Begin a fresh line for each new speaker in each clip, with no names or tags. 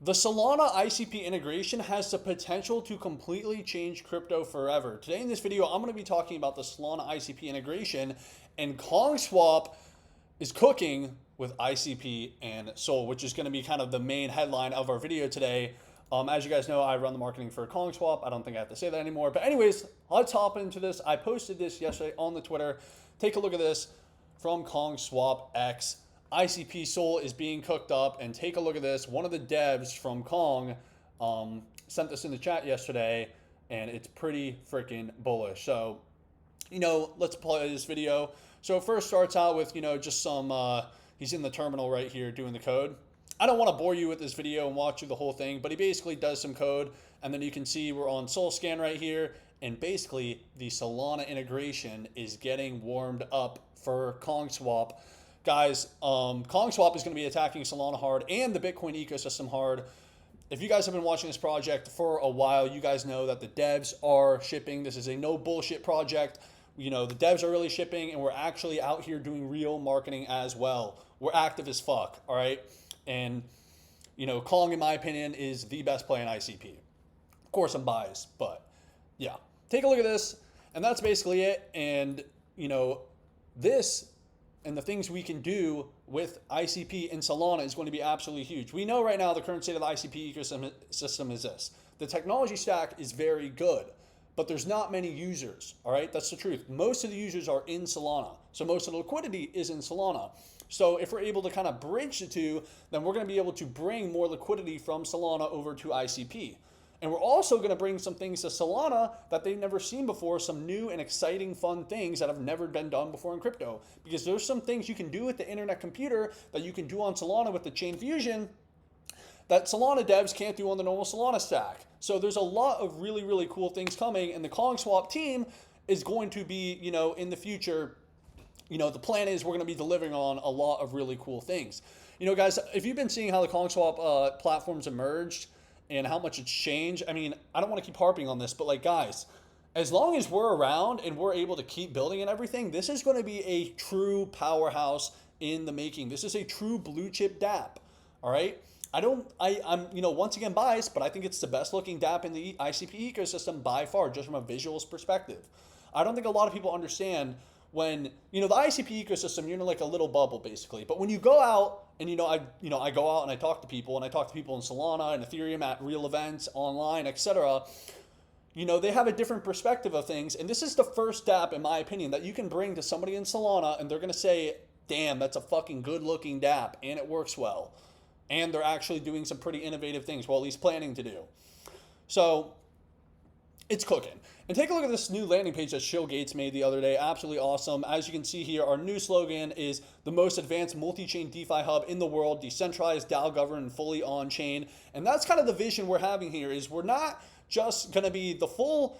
The Solana ICP integration has the potential to completely change crypto forever. Today in this video, I'm going to be talking about the Solana ICP integration, and KongSwap is cooking with ICP and Sol, which is going to be kind of the main headline of our video today. As you guys know, I run the marketing for KongSwap. I don't think I have to say that anymore. But anyways, let's hop into this. I posted this yesterday on the Twitter. Take a look at this from KongSwap X. ICP Sol is being cooked up, and take a look at this. One of the devs from Kong sent this in the chat yesterday, and it's pretty freaking bullish. So, let's play this video. So it first starts out with, just some, he's in the terminal right here doing the code. I don't want to bore you with this video and walk through the whole thing, but he basically does some code, and then you can see we're on SolScan right here, and basically the Solana integration is getting warmed up for KongSwap. Guys, KongSwap is going to be attacking Solana hard and the Bitcoin ecosystem hard. If you guys have been watching this project for a while, you guys know that the devs are shipping. This is a no bullshit project. The devs are really shipping, and we're actually out here doing real marketing as well. We're active as fuck, all right? And, Kong, in my opinion, is the best play in ICP. Of course, I'm biased, but yeah. Take a look at this, and that's basically it. And, this and the things we can do with ICP and Solana is going to be absolutely huge. We know right now the current state of the ICP ecosystem is this. The technology stack is very good, but there's not many users, all right? That's the truth. Most of the users are in Solana, so most of the liquidity is in Solana. So if we're able to kind of bridge the two, then we're going to be able to bring more liquidity from Solana over to ICP. And we're also going to bring some things to Solana that they've never seen before, some new and exciting fun things that have never been done before in crypto. Because there's some things you can do with the internet computer that you can do on Solana with the chain fusion that Solana devs can't do on the normal Solana stack. So there's a lot of really, really cool things coming, and the KongSwap team is going to be, in the future, the plan is we're going to be delivering on a lot of really cool things. Guys, if you've been seeing how the KongSwap platforms emerged and how much it's changed, I don't want to keep harping on this, but guys, as long as we're around and we're able to keep building and everything, this is going to be a true powerhouse in the making. This is a true blue chip DApp, all right? I'm once again biased, but I think it's the best looking DApp in the ICP ecosystem by far, just from a visuals perspective. I don't think a lot of people understand when, the ICP ecosystem, you're in like a little bubble basically. But when you go out and, I go out and I talk to people, and I talk to people in Solana and Ethereum at real events, online, etc., they have a different perspective of things. And this is the first DApp, in my opinion, that you can bring to somebody in Solana, and they're going to say, damn, that's a fucking good looking DApp, and it works well. And they're actually doing some pretty innovative things, well, at least planning to do. So it's cooking. And take a look at this new landing page that Shill Gates made the other day. Absolutely awesome. As you can see here, our new slogan is the most advanced multi-chain DeFi hub in the world, decentralized, DAO governed, and fully on-chain. And that's kind of the vision we're having here, is we're not just going to be the full,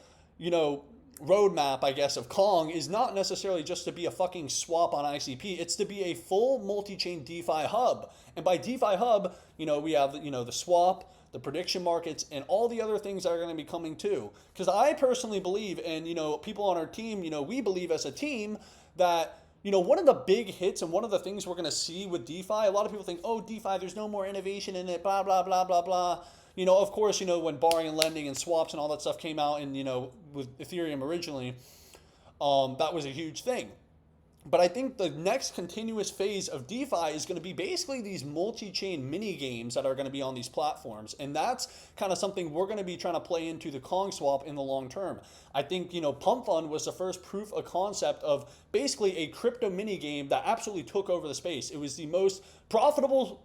roadmap, I guess, of Kong is not necessarily just to be a fucking swap on ICP. It's to be a full multi-chain DeFi hub. And by DeFi hub, we have, the swap, the prediction markets, and all the other things that are going to be coming too. Because I personally believe, and, people on our team, we believe as a team that, one of the big hits and one of the things we're going to see with DeFi, a lot of people think, oh, DeFi, there's no more innovation in it, blah, blah, blah, blah, blah. Of course, when borrowing and lending and swaps and all that stuff came out, and, with Ethereum originally, that was a huge thing. But I think the next continuous phase of DeFi is going to be basically these multi-chain mini games that are going to be on these platforms. And that's kind of something we're going to be trying to play into the KongSwap in the long term. I think, Pump Fund was the first proof of concept of basically a crypto mini game that absolutely took over the space. It was the most profitable,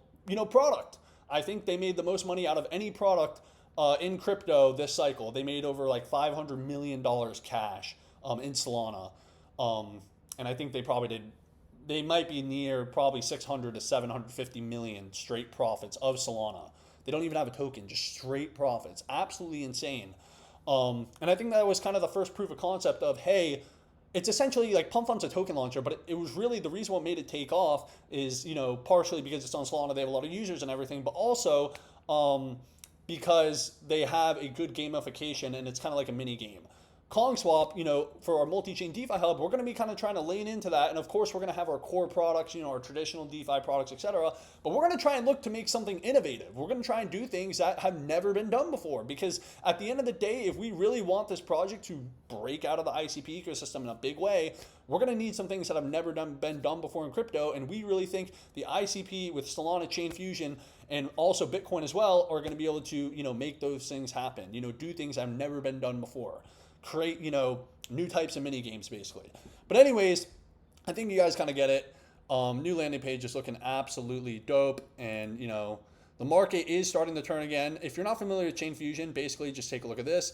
product. I think they made the most money out of any product in crypto this cycle. They made over like $500 million cash in Solana. And I think they might be near probably 600 to 750 million straight profits of Solana. They don't even have a token, just straight profits. Absolutely insane. And I think that was kind of the first proof of concept of, hey, it's essentially like Pump Fund's a token launcher, but it was really the reason what made it take off is, partially because it's on Solana, they have a lot of users and everything, but also because they have a good gamification and it's kind of like a mini game. Kong Swap, for our multi-chain DeFi hub, we're going to be kind of trying to lean into that. And of course, we're going to have our core products, our traditional DeFi products, etc. But we're going to try and look to make something innovative. We're going to try and do things that have never been done before. Because at the end of the day, if we really want this project to break out of the ICP ecosystem in a big way, we're going to need some things that have never been done before in crypto. And we really think the ICP with Solana Chain Fusion and also Bitcoin as well are going to be able to, make those things happen, do things that have never been done before. Create, new types of mini games basically. But anyways, I think you guys kind of get it. New landing page is looking absolutely dope. And, the market is starting to turn again. If you're not familiar with Chain Fusion, basically just take a look at this.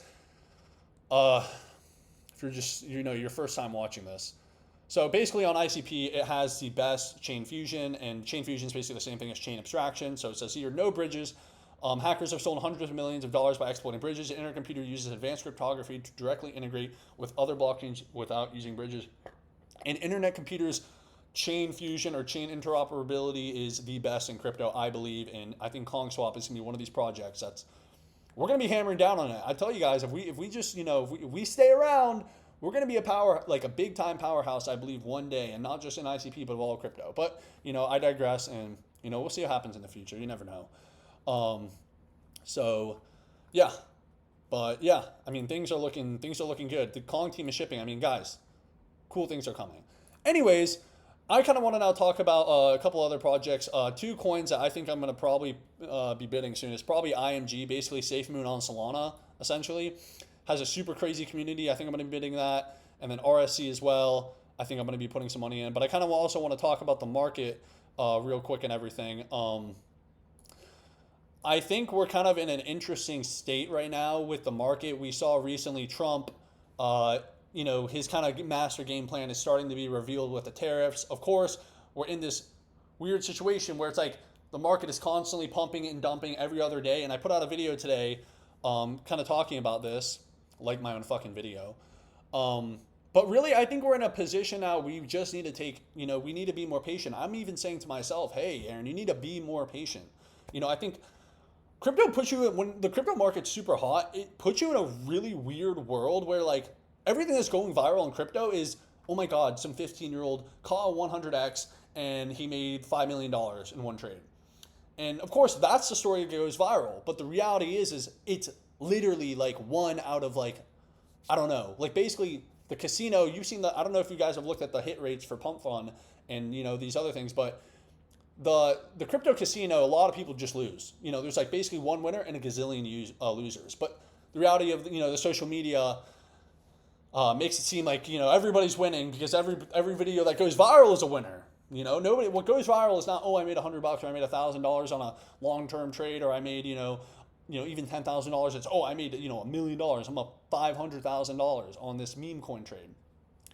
If you're just, your first time watching this. So basically on ICP, it has the best Chain Fusion, and Chain Fusion is basically the same thing as chain abstraction. So it says here, no bridges. Hackers have stolen hundreds of millions of dollars by exploiting bridges. The internet-computer uses advanced cryptography to directly integrate with other blockchains without using bridges. And internet computers' chain fusion or chain interoperability is the best in crypto, I believe. And I think Kong Swap is going to be one of these projects we're going to be hammering down on it. I tell you guys, if we just, if we stay around, we're going to be a big time powerhouse, I believe, one day, and not just in ICP, but of all crypto. But, I digress, and, we'll see what happens in the future. You never know. So yeah, but yeah, things are looking good. The Kong team is shipping. Guys, cool things are coming. Anyways, I kind of want to now talk about a couple other projects. 2 coins that I think I'm going to probably be bidding soon is probably IMG, basically SafeMoon on Solana, essentially. Has a super crazy community. I think I'm going to be bidding that. And then RSC as well. I think I'm going to be putting some money in. But I kind of also want to talk about the market real quick and everything. I think we're kind of in an interesting state right now with the market. We saw recently Trump, his kind of master game plan is starting to be revealed with the tariffs. Of course, we're in this weird situation where it's like the market is constantly pumping and dumping every other day. And I put out a video today kind of talking about this, like my own fucking video. But really, I think we're in a position now we just need to take, we need to be more patient. I'm even saying to myself, hey, Aaron, you need to be more patient. I think crypto puts you in, when the crypto market's super hot, it puts you in a really weird world where everything that's going viral in crypto is, oh my God, some 15-year-old caught a 100x and he made $5 million in one trade. And of course, that's the story that goes viral. But the reality is it's literally one out of I don't know, basically the casino, you've seen I don't know if you guys have looked at the hit rates for Pump Fund and, these other things, but the crypto casino, a lot of people just lose. There's basically one winner and a gazillion losers. But the reality of the social media makes it seem like everybody's winning because every video that goes viral is a winner. Nobody. What goes viral is not, oh, I made $100 or I made $1,000 on a long-term trade, or I made even $10,000. It's, oh, I made $1 million. I'm up $500,000 on this meme coin trade.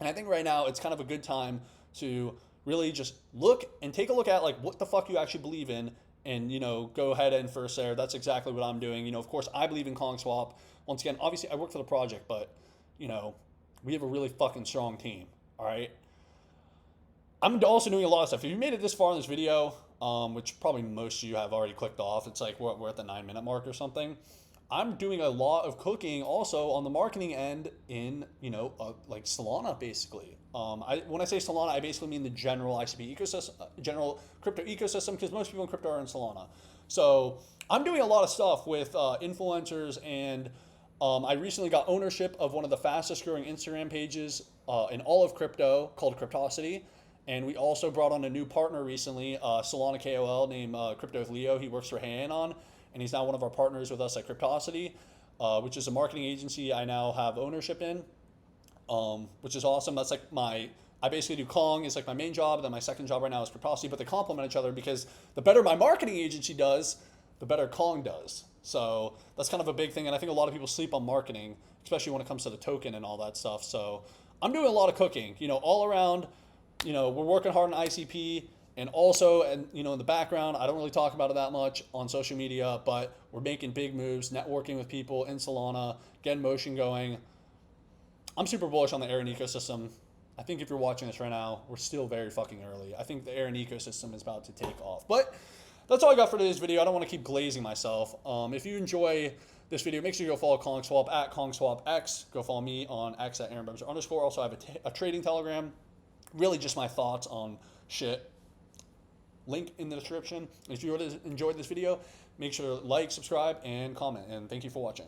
And I think right now it's kind of a good time to really just look and take a look at what the fuck you actually believe in, and go ahead and first there. That's exactly what I'm doing. Of course, I believe in Kong Swap. Once again, obviously I work for the project, but we have a really fucking strong team. All right. I'm also doing a lot of stuff. If you made it this far in this video, which probably most of you have already clicked off, it's we're at the 9-minute mark or something. I'm doing a lot of cooking also on the marketing end in, Solana, basically. When I say Solana, I basically mean the general ICP ecosystem, general crypto ecosystem, because most people in crypto are in Solana. So I'm doing a lot of stuff with influencers, and I recently got ownership of one of the fastest growing Instagram pages in all of crypto called Cryptosity. And we also brought on a new partner recently, Solana KOL named Crypto with Leo. He works for Hayanon, and he's now one of our partners with us at Cryptosity, which is a marketing agency I now have ownership in, which is awesome. That's I basically do Kong is my main job, and then my second job right now is Cryptosity, but they complement each other because the better my marketing agency does, the better Kong does. So that's kind of a big thing, and I think a lot of people sleep on marketing, especially when it comes to the token and all that stuff. So I'm doing a lot of cooking, all around. We're working hard on ICP, and also, and in the background, I don't really talk about it that much on social media, but we're making big moves, networking with people in Solana, getting motion going. I'm super bullish on the Aaron ecosystem. I think if you're watching this right now, we're still very fucking early. I think the Aaron ecosystem is about to take off. But that's all I got for today's video. I don't want to keep glazing myself. If you enjoy this video, make sure you go follow KongSwap at KongSwapX. Go follow me on X at @AaronBremser_. Also, I have a trading Telegram. Really just my thoughts on shit. Link in the description. If you enjoyed this video, make sure to like, subscribe, and comment. And thank you for watching.